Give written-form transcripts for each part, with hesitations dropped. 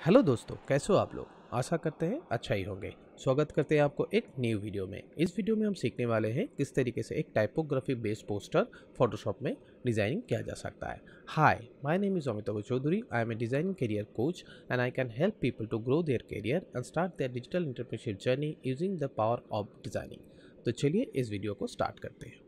Hello दोस्तों, कैसे हो आप लोग। आशा करते हैं अच्छा ही होंगे। स्वागत करते हैं आपको एक न्यू वीडियो में। इस वीडियो में हम सीखने वाले हैं किस तरीके से एक टाइपोग्राफी बेस्ड पोस्टर फोटोशॉप में डिजाइनिंग किया जा सकता है। Hi, my name is Amitabh Chaudhary. I am a designing career coach and I can help people to grow their career and start their digital entrepreneurship journey using the power of designing. तो चलिए इस video को start करते हैं।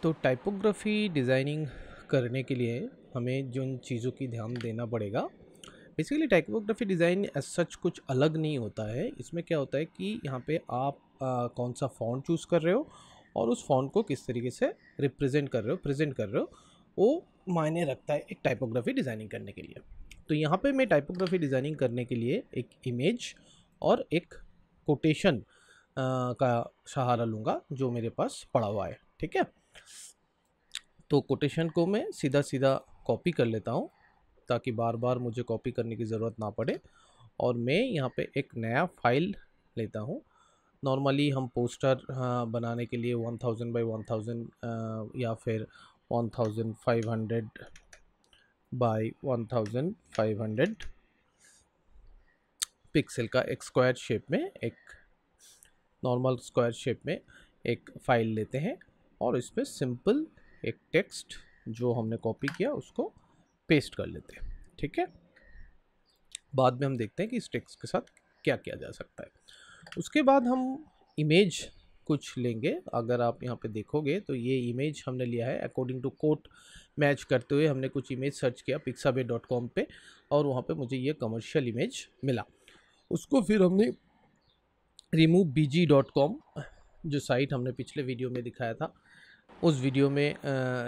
तो typography designing करने के लिए हमें जिन चीज़ों की ध्यान देना पड़ेगा। Basically typography design as such कुछ अलग नहीं होता है। इसमें क्या होता है कि यहाँ पे आप कौन सा फ़ॉन्ट चूज़ कर रहे हो और उस फ़ॉन्ट को किस तरीके से रिप्रेजेंट कर रहे हो, प्रेजेंट कर रहे हो, वो मायने रखता है एक टाइपोग्राफी डिज़ाइनिंग करने के लिए। तो यहाँ पे मैं टाइपोग्राफी डिज़ाइनिंग करने के लिए एक इमेज और एक कोटेशन का सहारा लूँगा जो मेरे पास पड़ा हुआ है। ठीक है, तो कोटेशन को मैं सीधा सीधा कॉपी कर लेता हूँ ताकि बार बार मुझे कॉपी करने की ज़रूरत ना पड़े। और मैं यहाँ पे एक नया फाइल लेता हूँ। नॉर्मली हम पोस्टर बनाने के लिए 1000 बाई 1000 या फिर 1500 बाई 1500 पिक्सल का एक स्क्वायर शेप में, एक नॉर्मल स्क्वायर शेप में एक फ़ाइल लेते हैं और इस पर सिंपल एक टेक्स्ट जो हमने कॉपी किया उसको पेस्ट कर लेते हैं। ठीक है, बाद में हम देखते हैं कि इस टेक्स्ट के साथ क्या किया जा सकता है। उसके बाद हम इमेज कुछ लेंगे। अगर आप यहाँ पे देखोगे तो ये इमेज हमने लिया है अकॉर्डिंग टू कोट मैच करते हुए। हमने कुछ इमेज सर्च किया pixabay.com पे और वहाँ पे मुझे ये कमर्शियल इमेज मिला। उसको फिर हमने removebg.com, जो साइट हमने पिछले वीडियो में दिखाया था, उस वीडियो में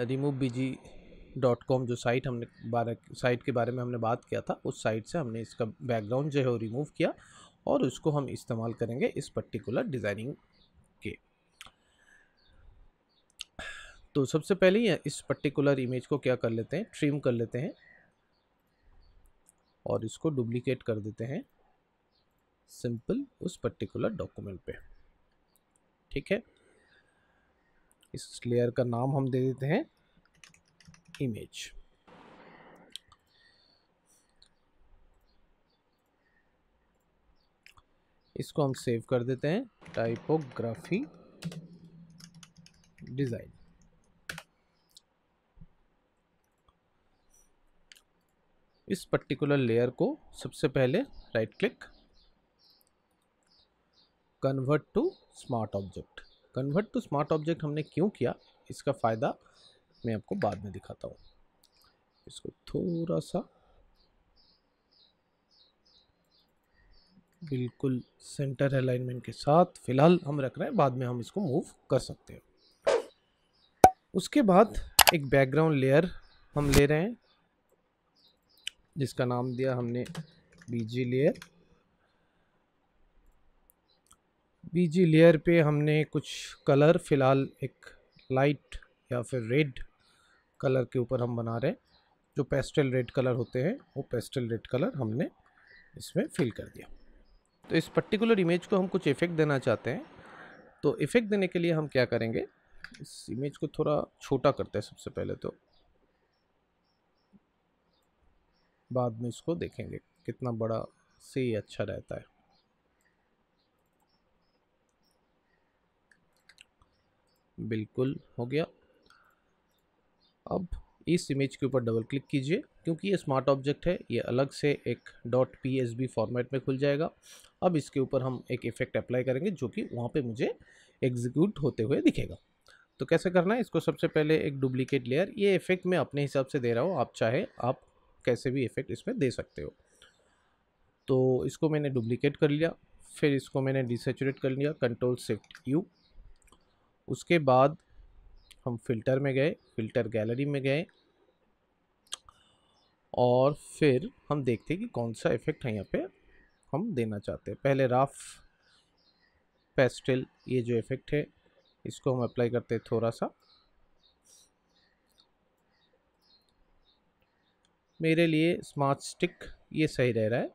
removebg.com जो साइट के बारे में हमने बात किया था, उस साइट से हमने इसका बैकग्राउंड जो है वो रिमूव किया और उसको हम इस्तेमाल करेंगे इस पर्टिकुलर डिज़ाइनिंग के। तो सबसे पहले ही इस पर्टिकुलर इमेज को क्या कर लेते हैं, ट्रिम कर लेते हैं और इसको डुप्लीकेट कर देते हैं सिंपल उस पर्टिकुलर डॉक्यूमेंट पे। ठीक है, इस लेयर का नाम हम दे देते हैं इमेज। इसको हम सेव कर देते हैं टाइपोग्राफी डिज़ाइन। इस पर्टिकुलर लेयर को सबसे पहले right click, convert to smart object. Convert to smart object हमने क्यों किया, इसका फ़ायदा मैं आपको बाद में दिखाता हूँ। इसको थोड़ा सा बिल्कुल सेंटर अलाइनमेंट के साथ फिलहाल हम रख रहे हैं, बाद में हम इसको मूव कर सकते हैं। उसके बाद एक बैकग्राउंड लेयर हम ले रहे हैं जिसका नाम दिया हमने बीजी लेयर। बीजी लेयर पे हमने कुछ कलर, फिलहाल एक लाइट या फिर रेड कलर के ऊपर हम बना रहे हैं। जो पेस्टल रेड कलर होते हैं वो पेस्टल रेड कलर हमने इसमें फिल कर दिया। तो इस पर्टिकुलर इमेज को हम कुछ इफ़ेक्ट देना चाहते हैं। तो इफ़ेक्ट देने के लिए हम क्या करेंगे, इस इमेज को थोड़ा छोटा करते हैं सबसे पहले, तो बाद में इसको देखेंगे कितना बड़ा से ये अच्छा रहता है। बिल्कुल हो गया। अब इस इमेज के ऊपर डबल क्लिक कीजिए, क्योंकि ये स्मार्ट ऑब्जेक्ट है, ये अलग से एक .psb फॉर्मेट में खुल जाएगा। अब इसके ऊपर हम एक इफ़ेक्ट अप्लाई करेंगे जो कि वहाँ पे मुझे एग्जीक्यूट होते हुए दिखेगा। तो कैसे करना है, इसको सबसे पहले एक डुप्लीकेट लेयर, ये इफ़ेक्ट मैं अपने हिसाब से दे रहा हूँ, आप चाहे आप कैसे भी इफ़ेक्ट इसमें दे सकते हो। तो इसको मैंने डुप्लीकेट कर लिया, फिर इसको मैंने डिसैचुरेट कर लिया, Ctrl+Shift+U। उसके बाद हम फिल्टर में गए, फिल्टर गैलरी में गए और फिर हम देखते हैं कि कौन सा इफ़ेक्ट है यहाँ पे हम देना चाहते हैं। पहले राफ पेस्टल ये जो इफ़ेक्ट है इसको हम अप्लाई करते हैं थोड़ा सा। मेरे लिए स्मार्ट स्टिक ये सही रह रहा है।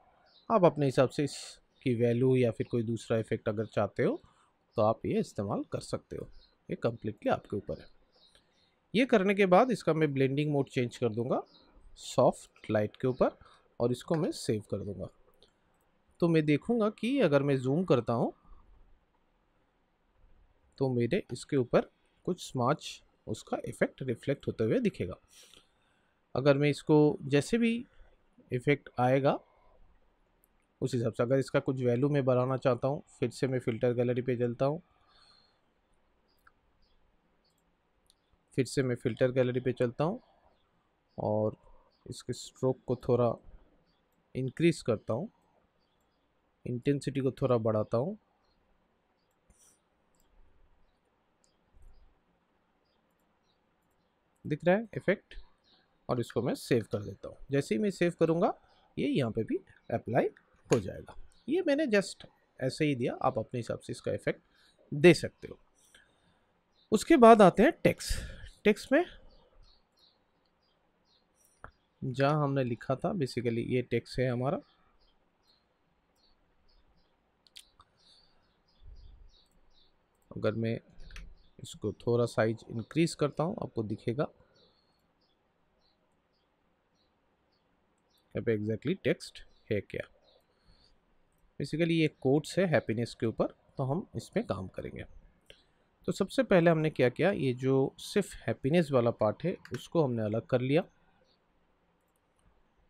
आप अपने हिसाब से इसकी वैल्यू या फिर कोई दूसरा इफ़ेक्ट अगर चाहते हो तो आप ये इस्तेमाल कर सकते हो, ये कम्प्लीटली आपके ऊपर है। ये करने के बाद इसका मैं ब्लेंडिंग मोड चेंज कर दूंगा सॉफ्ट लाइट के ऊपर और इसको मैं सेव कर दूंगा। तो मैं देखूंगा कि अगर मैं जूम करता हूँ तो मेरे इसके ऊपर कुछ स्मार्ट उसका इफ़ेक्ट रिफ्लेक्ट होते हुए दिखेगा। अगर मैं इसको जैसे भी इफ़ेक्ट आएगा उस हिसाब से, अगर इसका कुछ वैल्यू मैं बढ़ाना चाहता हूँ फिर से मैं फ़िल्टर गैलरी पे चलता हूँ, फिर से मैं फ़िल्टर गैलरी पे चलता हूँ और इसके स्ट्रोक को थोड़ा इंक्रीज़ करता हूँ, इंटेंसिटी को थोड़ा बढ़ाता हूँ। दिख रहा है इफ़ेक्ट, और इसको मैं सेव कर देता हूँ। जैसे ही मैं सेव करूँगा ये यहाँ पे भी अप्लाई हो जाएगा। ये मैंने जस्ट ऐसे ही दिया, आप अपने हिसाब से इसका इफ़ेक्ट दे सकते हो। उसके बाद आते हैं टेक्स्ट। टेक्स्ट में जहाँ हमने लिखा था बेसिकली ये टेक्स्ट है हमारा। अगर मैं इसको थोड़ा साइज इंक्रीज करता हूँ आपको दिखेगा यहाँ पे एग्जैक्टली टेक्स्ट है क्या। बेसिकली ये कोट्स है हैप्पीनेस के ऊपर, तो हम इसमें काम करेंगे। तो सबसे पहले हमने क्या किया, ये जो सिर्फ हैप्पीनेस वाला पार्ट है उसको हमने अलग कर लिया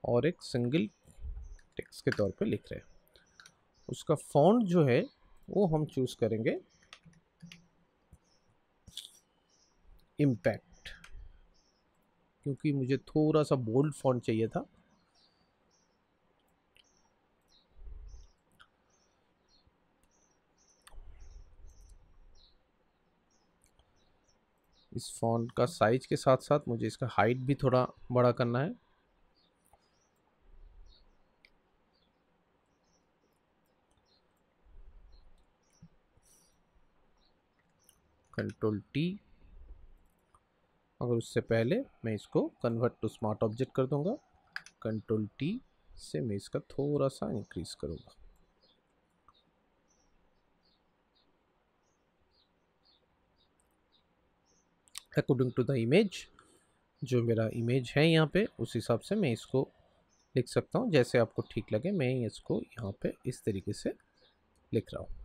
और एक सिंगल टेक्स्ट के तौर पे लिख रहे हैं। उसका फॉन्ट जो है वो हम चूज करेंगे इम्पैक्ट, क्योंकि मुझे थोड़ा सा बोल्ड फॉन्ट चाहिए था। इस फॉन्ट का साइज के साथ साथ मुझे इसका हाइट भी थोड़ा बड़ा करना है। Ctrl+T, अगर उससे पहले मैं इसको कन्वर्ट टू स्मार्ट ऑब्जेक्ट कर दूंगा। Ctrl+T से मैं इसका थोड़ा सा इंक्रीज करूंगा। अकॉर्डिंग टू द इमेज, जो मेरा इमेज है यहाँ पे उस हिसाब से मैं इसको लिख सकता हूँ। जैसे आपको ठीक लगे मैं इसको यहाँ पे इस तरीके से लिख रहा हूँ।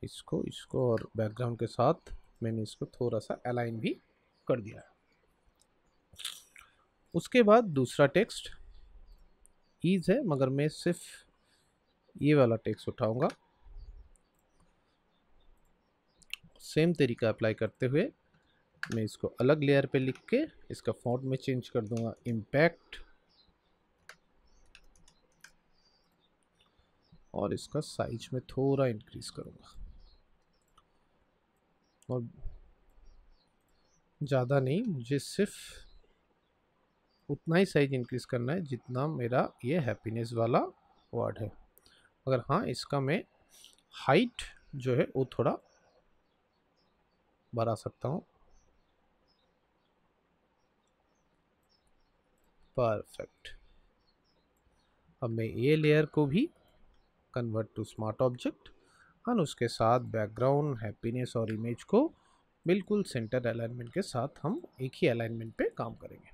इसको इसको और बैकग्राउंड के साथ मैंने इसको थोड़ा सा अलाइन भी कर दिया है। उसके बाद दूसरा टेक्स्ट ईज है, मगर मैं सिर्फ ये वाला टेक्स्ट उठाऊंगा। सेम तरीका अप्लाई करते हुए मैं इसको अलग लेयर पे लिख के इसका फॉन्ट में चेंज कर दूंगा इम्पैक्ट, और इसका साइज में थोड़ा इंक्रीज करूंगा। और ज़्यादा नहीं, मुझे सिर्फ उतना ही साइज इंक्रीज करना है जितना मेरा ये हैप्पीनेस वाला वर्ड है। मगर हाँ, इसका मैं हाइट जो है वो थोड़ा बढ़ा सकता हूँ। परफेक्ट। अब मैं ये लेयर को भी कन्वर्ट टू स्मार्ट ऑब्जेक्ट और उसके साथ बैकग्राउंड, हैप्पीनेस और इमेज को बिल्कुल सेंटर अलाइनमेंट के साथ हम एक ही अलाइनमेंट पे काम करेंगे।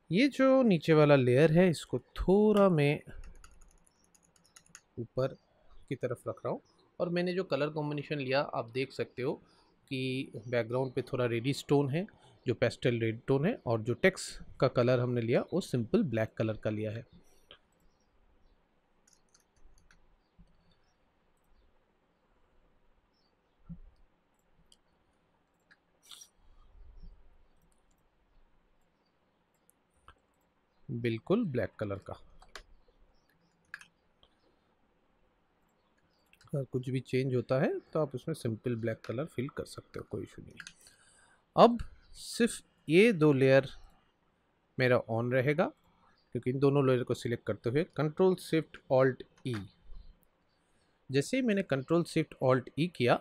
ये जो नीचे वाला लेयर है इसको थोड़ा मैं ऊपर की तरफ रख रहा हूँ, और मैंने जो कलर कॉम्बिनेशन लिया आप देख सकते हो कि बैकग्राउंड पे थोड़ा रेडिश टोन है जो पेस्टल रेड टोन है, और जो टेक्स्ट का कलर हमने लिया वो सिंपल ब्लैक कलर का लिया है। बिल्कुल ब्लैक कलर का। अगर कुछ भी चेंज होता है तो आप उसमें सिंपल ब्लैक कलर फिल कर सकते हो, कोई इशू नहीं। अब सिर्फ ये दो लेयर मेरा ऑन रहेगा, क्योंकि इन दोनों लेयर को सिलेक्ट करते हुए कंट्रोल शिफ्ट ऑल्ट ई, जैसे ही मैंने कंट्रोल शिफ्ट ऑल्ट ई किया,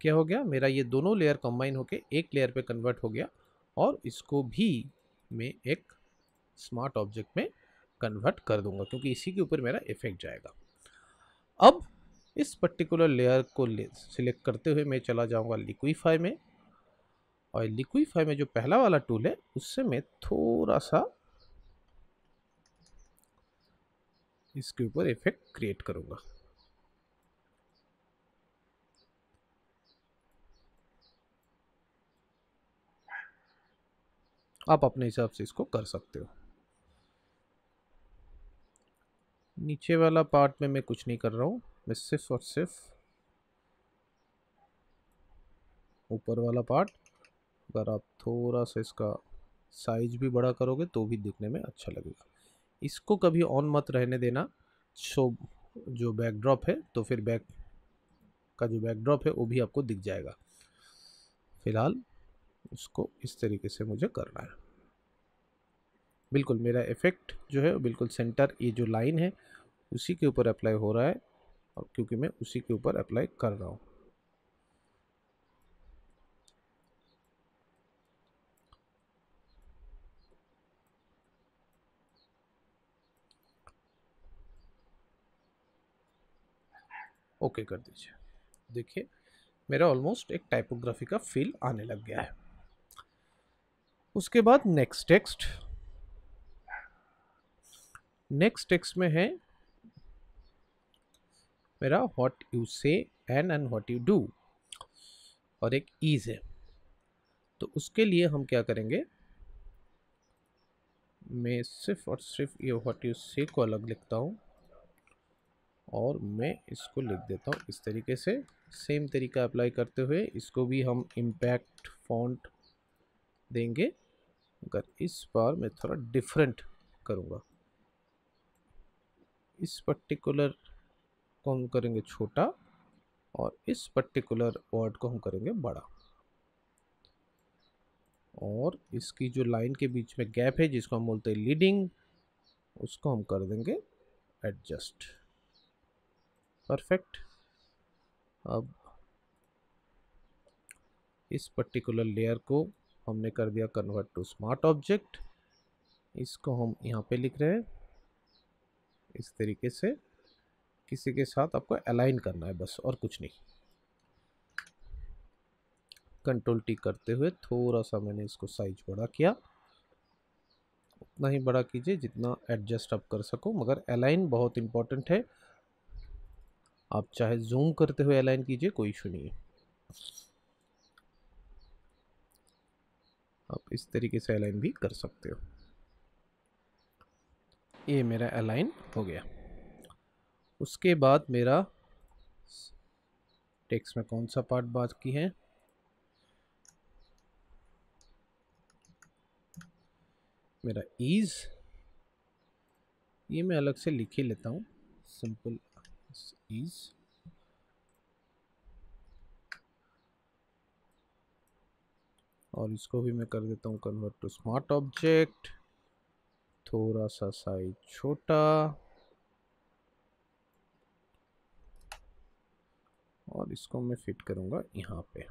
क्या हो गया, मेरा ये दोनों लेयर कंबाइन होके एक लेयर पे कन्वर्ट हो गया, और इसको भी मैं एक स्मार्ट ऑब्जेक्ट में कन्वर्ट कर दूंगा, क्योंकि इसी के ऊपर मेरा इफेक्ट जाएगा। अब इस पर्टिकुलर लेयर को सिलेक्ट करते हुए मैं चला जाऊंगा लिक्विफाई में, और लिक्विफाई में जो पहला वाला टूल है उससे मैं थोड़ा सा इसके ऊपर इफेक्ट क्रिएट करूंगा। आप अपने हिसाब से इसको कर सकते हो। नीचे वाला पार्ट में मैं कुछ नहीं कर रहा हूँ, मैं सिर्फ और सिर्फ ऊपर वाला पार्ट, अगर आप थोड़ा सा इसका साइज भी बड़ा करोगे तो भी दिखने में अच्छा लगेगा। इसको कभी ऑन मत रहने देना, शो जो बैकड्रॉप है, तो फिर बैक का जो बैकड्रॉप है वो भी आपको दिख जाएगा। फिलहाल उसको इस तरीके से मुझे करना है। बिल्कुल मेरा इफेक्ट जो है बिल्कुल सेंटर, ये जो लाइन है उसी के ऊपर अप्लाई हो रहा है, और क्योंकि मैं उसी के ऊपर अप्लाई कर रहा हूँ। ओके कर दीजिए। देखिए मेरा ऑलमोस्ट एक टाइपोग्राफी का फील आने लग गया है। उसके बाद नेक्स्ट टेक्स्ट, नेक्स्ट टेक्स्ट में है मेरा व्हाट यू से एंड व्हाट यू डू, और एक ईज है। तो उसके लिए हम क्या करेंगे, मैं सिर्फ और सिर्फ ये व्हाट यू से को अलग लिखता हूँ, और मैं इसको लिख देता हूँ इस तरीके से। सेम तरीका अप्लाई करते हुए इसको भी हम इम्पैक्ट फॉन्ट देंगे, मगर इस बार मैं थोड़ा डिफरेंट करूँगा। इस पर्टिकुलर को हम करेंगे छोटा, और इस पर्टिकुलर वर्ड को हम करेंगे बड़ा, और इसकी जो लाइन के बीच में गैप है जिसको हम बोलते हैं लीडिंग, उसको हम कर देंगे एडजस्ट। परफेक्ट। अब इस पर्टिकुलर लेयर को हमने कर दिया कन्वर्ट टू स्मार्ट ऑब्जेक्ट, इसको हम यहाँ पे लिख रहे हैं इस तरीके से। किसी के साथ आपको अलाइन करना है बस, और कुछ नहीं। कंट्रोल टी करते हुए थोड़ा सा मैंने इसको साइज बड़ा किया, उतना ही बड़ा कीजिए जितना एडजस्ट आप कर सको, मगर अलाइन बहुत इंपॉर्टेंट है। आप चाहे जूम करते हुए अलाइन कीजिए, कोई इशू नहीं है। आप इस तरीके से अलाइन भी कर सकते हो। ये मेरा अलाइन हो गया। उसके बाद मेरा टेक्स्ट में कौन सा पार्ट बाकी है, मेरा ईज, ये मैं अलग से लिख ही लेता हूँ, सिंपल ईज। और इसको भी मैं कर देता हूँ कन्वर्ट टू स्मार्ट ऑब्जेक्ट, थोड़ा सा साइज छोटा, और इसको मैं फिट करूँगा यहाँ पे।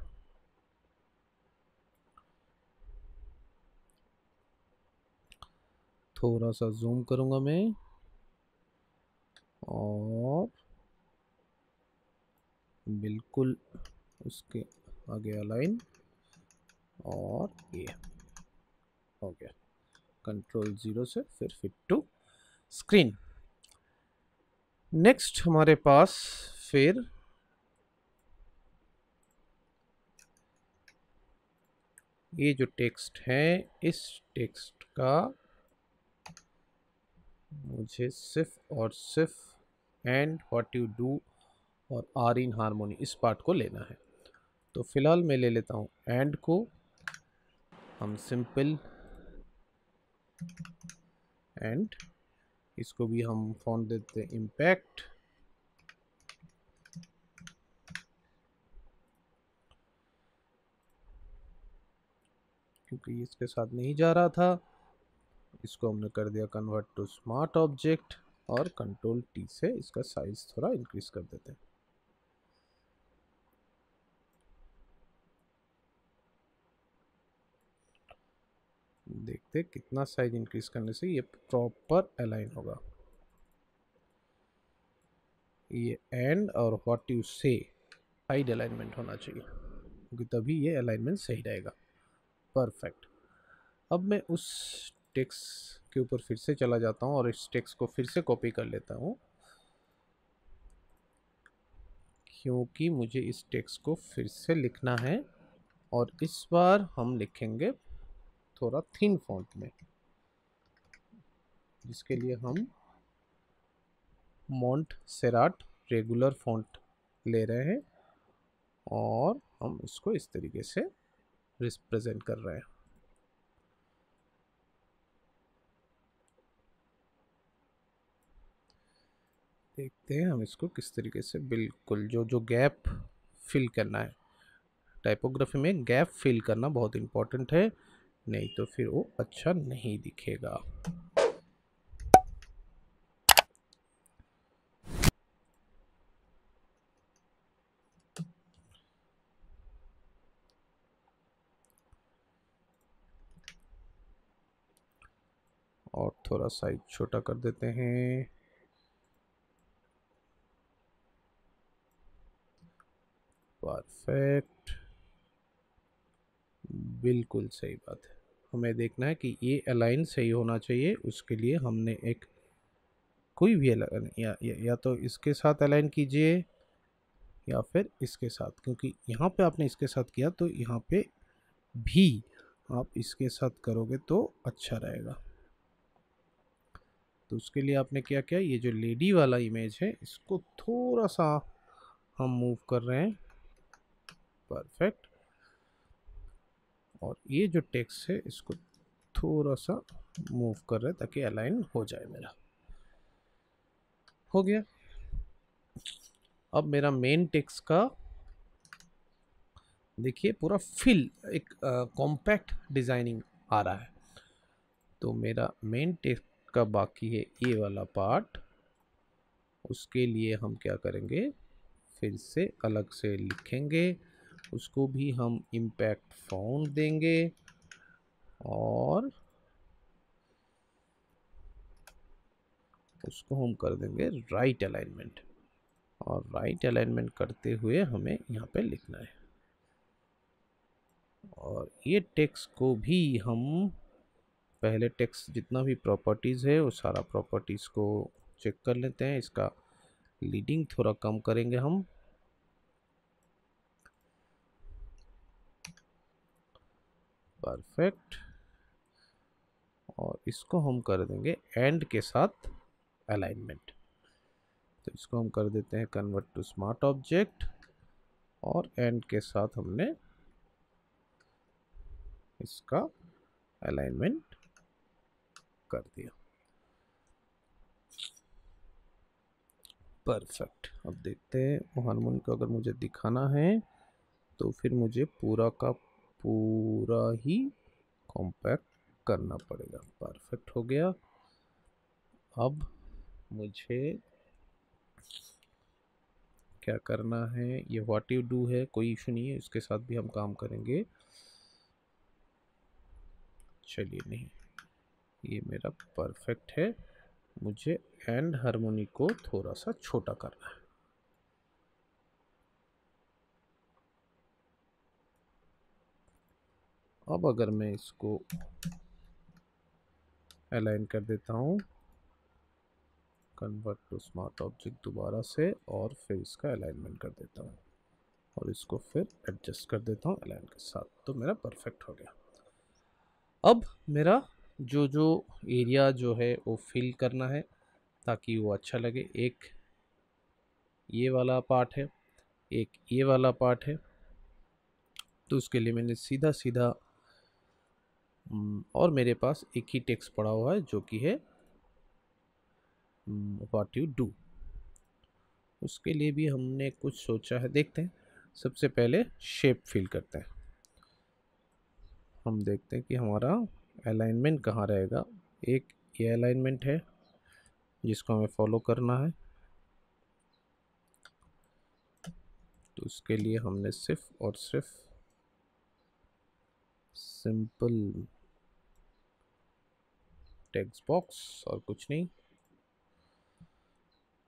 थोड़ा सा जूम करूँगा मैं, और बिल्कुल उसके आगे अलाइन, और ये हो गया। कंट्रोल 0 से फिर फिट टू स्क्रीन। नेक्स्ट हमारे पास फिर ये जो टेक्स्ट है, इस टेक्स्ट का मुझे सिर्फ और सिर्फ एंड व्हाट यू डू और आर इन हारमोनी इस पार्ट को लेना है। तो फिलहाल मैं ले लेता हूँ एंड को, हम सिंपल एंड, इसको भी हम फॉन्ट देते हैं इम्पैक्ट, क्योंकि इसके साथ नहीं जा रहा था। इसको हमने कर दिया कन्वर्ट टू स्मार्ट ऑब्जेक्ट और कंट्रोल टी से इसका साइज थोड़ा इंक्रीज कर देते हैं। देखते कितना साइज इंक्रीज करने से ये प्रॉपर अलाइन होगा। ये एंड और व्हाट यू से साइड अलाइनमेंट होना चाहिए, क्योंकि तभी ये अलाइनमेंट सही रहेगा। परफेक्ट। अब मैं उस टेक्स्ट के ऊपर फिर से चला जाता हूँ और इस टेक्स्ट को फिर से कॉपी कर लेता हूँ, क्योंकि मुझे इस टेक्स्ट को फिर से लिखना है और इस बार हम लिखेंगे थोड़ा थिन फॉन्ट में, जिसके लिए हम मोंटसेराट रेगुलर फॉन्ट ले रहे हैं और हम इसको इस तरीके से रिप्रेजेंट कर रहे हैं। देखते हैं हम इसको किस तरीके से, बिल्कुल जो जो गैप फिल करना है, टाइपोग्राफी में गैप फिल करना बहुत इम्पोर्टेंट है, नहीं तो फिर वो अच्छा नहीं दिखेगा। और थोड़ा साइज छोटा कर देते हैं। परफेक्ट, बिल्कुल सही बात है। हमें देखना है कि ये अलाइन सही होना चाहिए, उसके लिए हमने एक कोई भी अलाइन या तो इसके साथ अलाइन कीजिए या फिर इसके साथ, क्योंकि यहाँ पे आपने इसके साथ किया तो यहाँ पे भी आप इसके साथ करोगे तो अच्छा रहेगा। तो उसके लिए आपने क्या किया, ये जो लेडी वाला इमेज है इसको थोड़ा सा हम मूव कर रहे हैं। परफेक्ट। और ये जो टेक्स्ट है इसको थोड़ा सा मूव कर रहे हैं ताकि अलाइन हो जाए। मेरा हो गया। अब मेरा मेन टेक्स्ट का देखिए पूरा फिल एक कॉम्पैक्ट डिजाइनिंग आ रहा है। तो मेरा मेन टेक्स्ट का बाकी है ये वाला पार्ट, उसके लिए हम क्या करेंगे, फिर से अलग से लिखेंगे, उसको भी हम इम्पैक्ट फॉन्ट देंगे और उसको हम कर देंगे राइट अलाइनमेंट। और राइट अलाइनमेंट करते हुए हमें यहाँ पे लिखना है। और ये टेक्स्ट को भी हम पहले टेक्स्ट जितना भी प्रॉपर्टीज़ है वो सारा प्रॉपर्टीज़ को चेक कर लेते हैं। इसका लीडिंग थोड़ा कम करेंगे हम। परफेक्ट। और इसको हम कर देंगे एंड के साथ अलाइनमेंट। तो इसको हम कर देते हैं कन्वर्ट टू स्मार्ट ऑब्जेक्ट और एंड के साथ हमने इसका अलाइनमेंट कर दिया। परफेक्ट। अब देखते हैं हार्मोनी को अगर मुझे दिखाना है तो फिर मुझे पूरा का पूरा ही कॉम्पैक्ट करना पड़ेगा। परफेक्ट हो गया। अब मुझे क्या करना है, ये व्हाट यू डू है, कोई इशू नहीं है, इसके साथ भी हम काम करेंगे। चलिए, नहीं, ये मेरा परफेक्ट है। मुझे एंड हार्मोनी को थोड़ा सा छोटा करना है। अब अगर मैं इसको अलाइन कर देता हूँ कन्वर्ट टू स्मार्ट ऑब्जेक्ट दोबारा से और फिर इसका अलाइनमेंट कर देता हूँ और इसको फिर एडजस्ट कर देता हूँ अलाइन के साथ, तो मेरा परफेक्ट हो गया। अब मेरा जो जो एरिया जो है वो फिल करना है ताकि वो अच्छा लगे। एक ये वाला पार्ट है, एक ये वाला पार्ट है, तो उसके लिए मैंने सीधा सीधा और मेरे पास एक ही टेक्स्ट पड़ा हुआ है जो कि है व्हाट यू डू। उसके लिए भी हमने कुछ सोचा है, देखते हैं। सबसे पहले शेप फिल करते हैं। हम देखते हैं कि हमारा अलाइनमेंट कहाँ रहेगा। एक ये अलाइनमेंट है जिसको हमें फॉलो करना है, तो उसके लिए हमने सिर्फ और सिर्फ सिंपल टेक्स्ट बॉक्स और कुछ नहीं।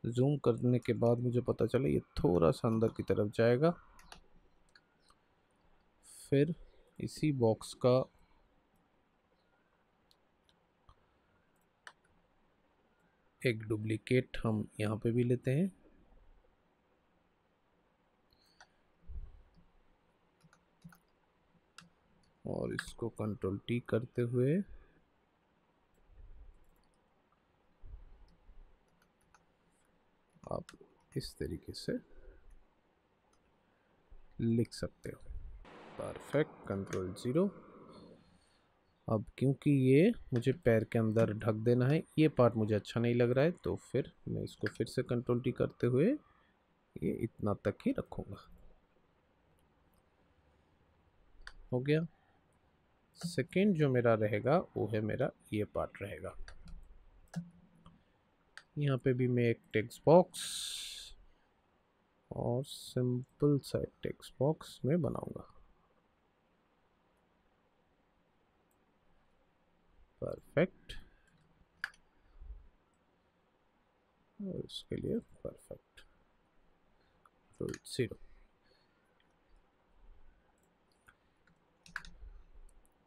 जूम करने के बाद मुझे पता चला ये थोड़ा सा अंदर की तरफ जाएगा। फिर इसी बॉक्स का एक डुप्लीकेट हम यहाँ पे भी लेते हैं, और इसको कंट्रोल टी करते हुए आप इस तरीके से लिख सकते हो। Perfect, control 0। अब क्योंकि ये मुझे पैर के अंदर ढक देना है, ये पार्ट मुझे अच्छा नहीं लग रहा है, तो फिर मैं इसको फिर से कंट्रोल टी करते हुए ये इतना तक ही रखूँगा। हो गया। सेकेंड जो मेरा रहेगा वो है मेरा ये पार्ट रहेगा। यहाँ पे भी मैं एक टेक्स्ट बॉक्स और सिंपल सा टेक्स्ट बॉक्स में बनाऊंगा। परफेक्ट, और इसके लिए परफेक्ट, तो 0।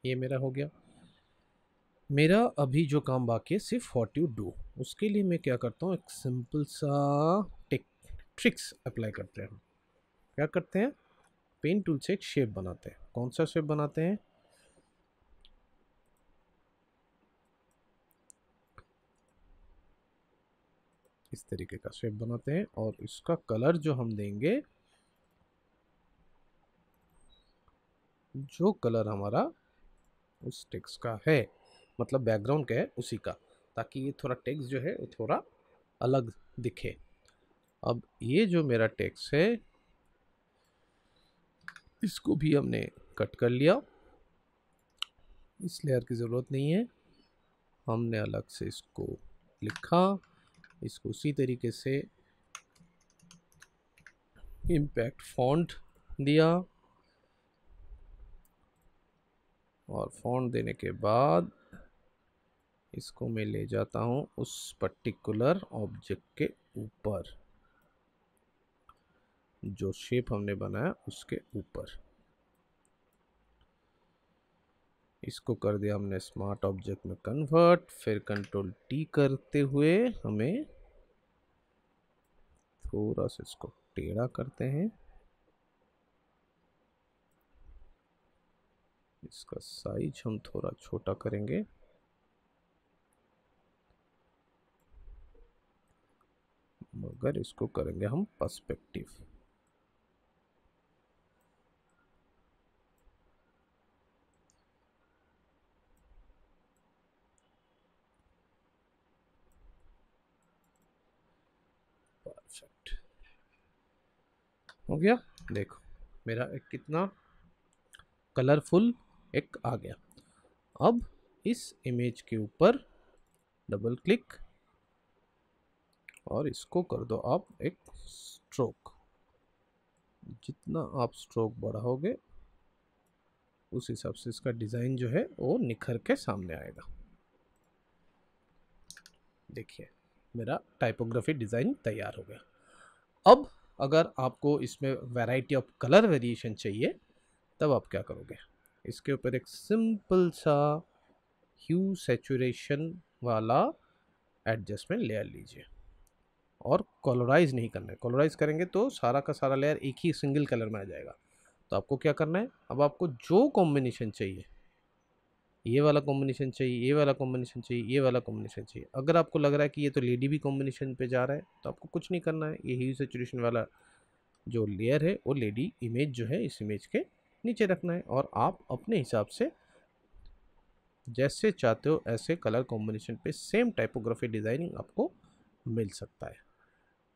ये मेरा हो गया। मेरा अभी जो काम बाकी है सिर्फ व्हाट यू डू, उसके लिए मैं क्या करता हूँ, एक सिंपल सा ट्रिक्स अप्लाई करते हैं। क्या करते हैं, पेन टूल से एक शेप बनाते हैं। कौन सा शेप बनाते हैं, इस तरीके का शेप बनाते हैं, और इसका कलर जो हम देंगे, जो कलर हमारा उस टेक्स्ट का है, मतलब बैकग्राउंड का है उसी का, ताकि ये थोड़ा टेक्स्ट जो है वो थोड़ा अलग दिखे। अब ये जो मेरा टेक्स्ट है इसको भी हमने कट कर लिया, इस लेयर की ज़रूरत नहीं है। हमने अलग से इसको लिखा, इसको उसी तरीके से इम्पैक्ट फॉन्ट दिया, और फॉन्ट देने के बाद इसको मैं ले जाता हूँ उस पर्टिकुलर ऑब्जेक्ट के ऊपर, जो शेप हमने बनाया उसके ऊपर। इसको कर दिया हमने स्मार्ट ऑब्जेक्ट में कन्वर्ट। फिर कंट्रोल टी करते हुए हमें थोड़ा सा इसको टेढ़ा करते हैं, इसका साइज हम थोड़ा छोटा करेंगे, मगर इसको करेंगे हम पर्सपेक्टिव। परफेक्ट, हो गया। देखो मेरा एक कितना कलरफुल एक आ गया। अब इस इमेज के ऊपर डबल क्लिक, और इसको कर दो आप एक स्ट्रोक। जितना आप स्ट्रोक बढ़ाओगे उस हिसाब से इसका डिज़ाइन जो है वो निखर के सामने आएगा। देखिए मेरा टाइपोग्राफी डिज़ाइन तैयार हो गया। अब अगर आपको इसमें वैरायटी ऑफ कलर वेरिएशन चाहिए, तब आप क्या करोगे, इसके ऊपर एक सिंपल सा ह्यू सैचुरेशन वाला एडजस्टमेंट लेयर लीजिए, और कलराइज नहीं करना है। कलराइज करेंगे तो सारा का सारा लेयर एक ही सिंगल कलर में आ जाएगा। तो आपको क्या करना है, अब आपको जो कॉम्बिनेशन चाहिए, ये वाला कॉम्बिनेशन चाहिए, ये वाला कॉम्बिनेशन चाहिए, ये वाला कॉम्बिनेशन चाहिए, अगर आपको लग रहा है कि ये तो लेडी भी कॉम्बिनेशन पे जा रहा है, तो आपको कुछ नहीं करना है। ये ह्यू सैचुरेशन वाला जो लेयर है वो लेडी इमेज जो है इस इमेज के नीचे रखना है, और आप अपने हिसाब से जैसे चाहते हो ऐसे कलर कॉम्बिनेशन पे सेम टाइपोग्राफी डिज़ाइनिंग आपको मिल सकता है।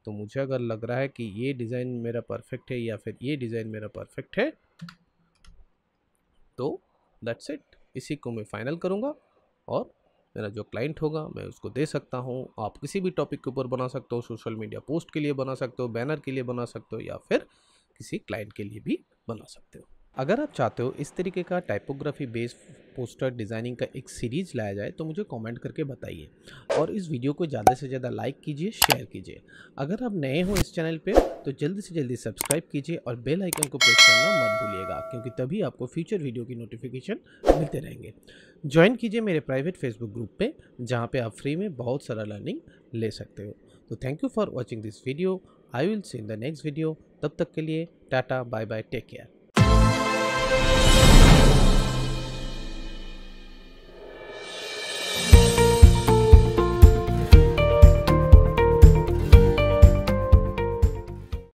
तो मुझे अगर लग रहा है कि ये डिज़ाइन मेरा परफेक्ट है या फिर ये डिज़ाइन मेरा परफेक्ट है, तो दैट्स इट। इसी को मैं फाइनल करूँगा और मेरा जो क्लाइंट होगा मैं उसको दे सकता हूँ। आप किसी भी टॉपिक के ऊपर बना सकते हो, सोशल मीडिया पोस्ट के लिए बना सकते हो, बैनर के लिए बना सकते हो, या फिर किसी क्लाइंट के लिए भी बना सकते हो। अगर आप चाहते हो इस तरीके का टाइपोग्राफी बेस्ड पोस्टर डिज़ाइनिंग का एक सीरीज़ लाया जाए तो मुझे कमेंट करके बताइए, और इस वीडियो को ज़्यादा से ज़्यादा लाइक कीजिए, शेयर कीजिए। अगर आप नए हो इस चैनल पे तो जल्दी से जल्दी सब्सक्राइब कीजिए और बेल आइकन को प्रेस करना मत भूलिएगा, क्योंकि तभी आपको फ्यूचर वीडियो की नोटिफिकेशन मिलते रहेंगे। ज्वाइन कीजिए मेरे प्राइवेट फेसबुक ग्रुप पे, जहाँ पे आप फ्री में बहुत सारा लर्निंग ले सकते हो। तो thank you for watching this video. I will see in the next video. तब तक के लिए tata, bye bye, take care.